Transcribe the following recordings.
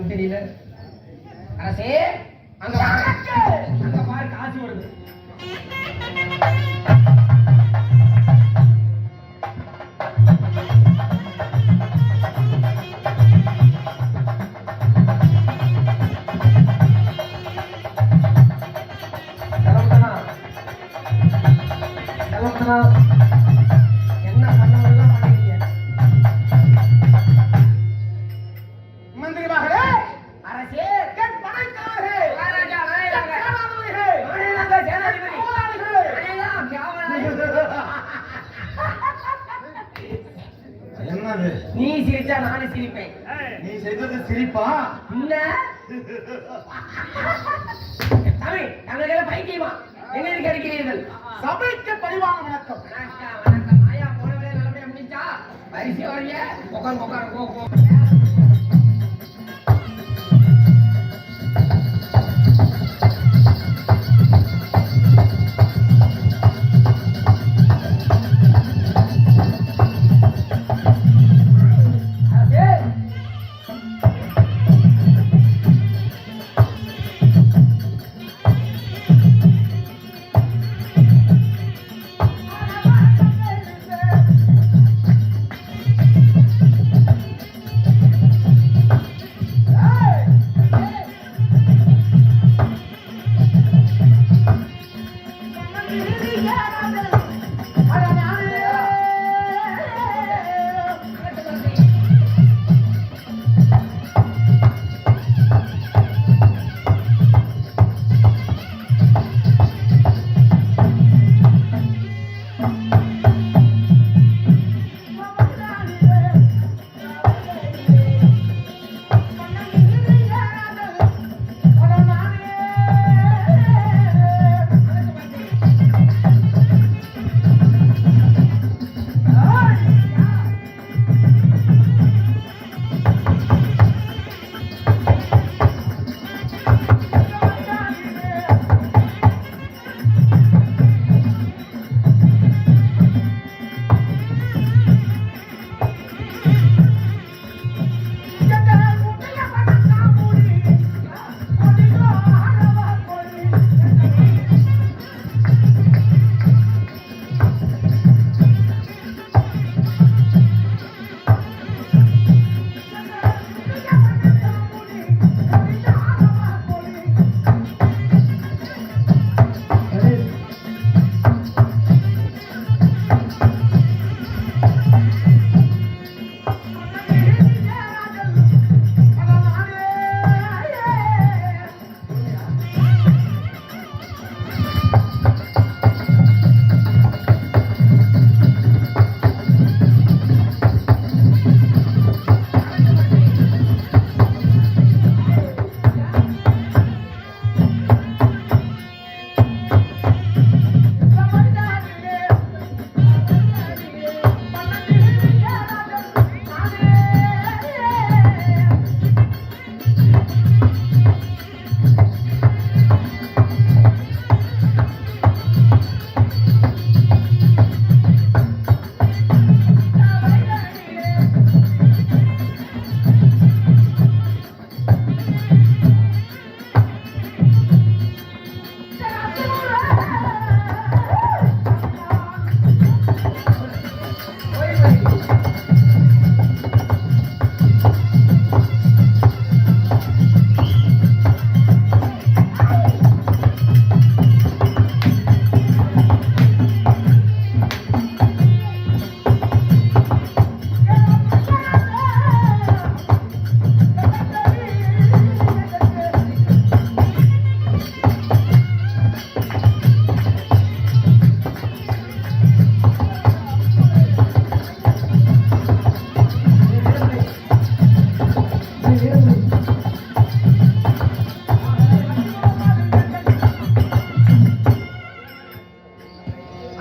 தெரியல. அரசே அங்க பாரு காசு வருது. என்ன பண்ணலாம் பண்ணிருக்கீங்க மந்திரி மகளே. அரசே கண் பணக்காரே ராஜா என்னது நீ சிரிச்சா நானே சிரிப்பேன். நீ செய்தது சிரிப்பா இல்ல தமிழ் தமிழ் பைத்தியமா என்ன கிடைக்கிறீர்கள்? சபைக்கு பணிவான வணக்கம். வணக்கம் ஆயா போனவே நல்லபடியா முடிஞ்சா பரிசு வரீங்க உட்கார் போ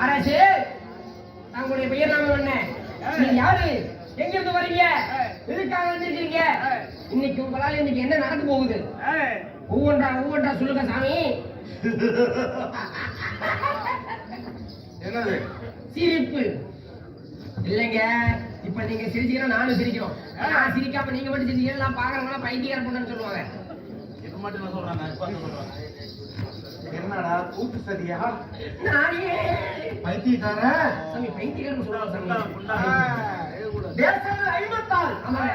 அரசே, தங்களுடைய பெயர் நாம என்ன? நீங்க யாரு? எங்க இருந்து வரீங்க? எதுக்காக வந்திருக்கீங்க? இன்னைக்கு உங்களால இன்னைக்கு என்ன நடக்க போகுது? ஒவ்வொன்றா சொல்லுங்க சாமி. என்னது? சிரிப்பு இல்லைங்க. இப்ப நீங்க சிரிச்சீங்கன்னா நானும் சிரிக்கிறோம். நான் சிரிக்காம நீங்க மட்டும் சிரிச்சீங்கன்னா நான் பாக்குறவங்க பைத்தியக்கார பொண்ணுன்னு சொல்லுவாங்க. இப்ப மட்டும் நான் சொல்றேன், இப்ப சொல்றேன். என்னடா கூட்டு சரியா? நானே பைத்தியக்கார சாமி பைத்தியக்காரன்னு சொல்லுவாங்க சாமி. தேசங்கள் 56. ஆமாங்க.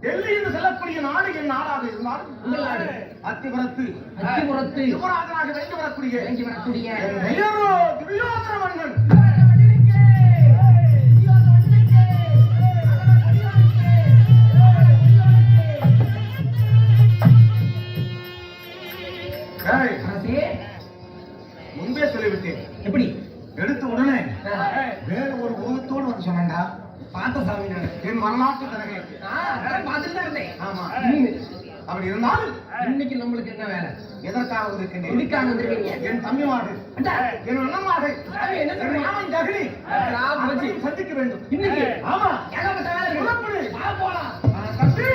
டெல்லி என்று சொல்லக்கூடிய நாடு என் நாடாக இருந்தால் உங்கள் நாடு அத்திபுரத்து யுவராஜனாக விளங்கி வரக்கூடிய என் பெயரோ துரியோதன மன்னன். ஏய், அரசே, முன்பே சொல்லிவிட்டேன். எப்படி? எடுத்த உடனே வேற ஒரு உருவத்தோடு வந்து சொன்னேன்டா. பார்த்த சாமி நான். என் வரலாற்று கழகை. அதெல்லாம் பார்த்துட்டு தான் இருந்தேன். ஆமா, அப்படி இருந்தாலும் இன்னைக்கு நம்மளுக்கு என்ன வேலை? எதற்காக வந்திருக்கின்றேன்? எதுக்காக வந்திருக்கீங்க? என் தம்பி மாடு, அண்டா, என் அண்ணன் மாடு, சாமி என்ன என் சொல்றீங்க? மாமன் ஜகனி ராம் வச்சு சந்திக்க வேண்டும். இன்னைக்கு ஆமா, ஏகப்பட்ட வேலை இருக்கு. புறப்படு. வா போலாம். தம்பி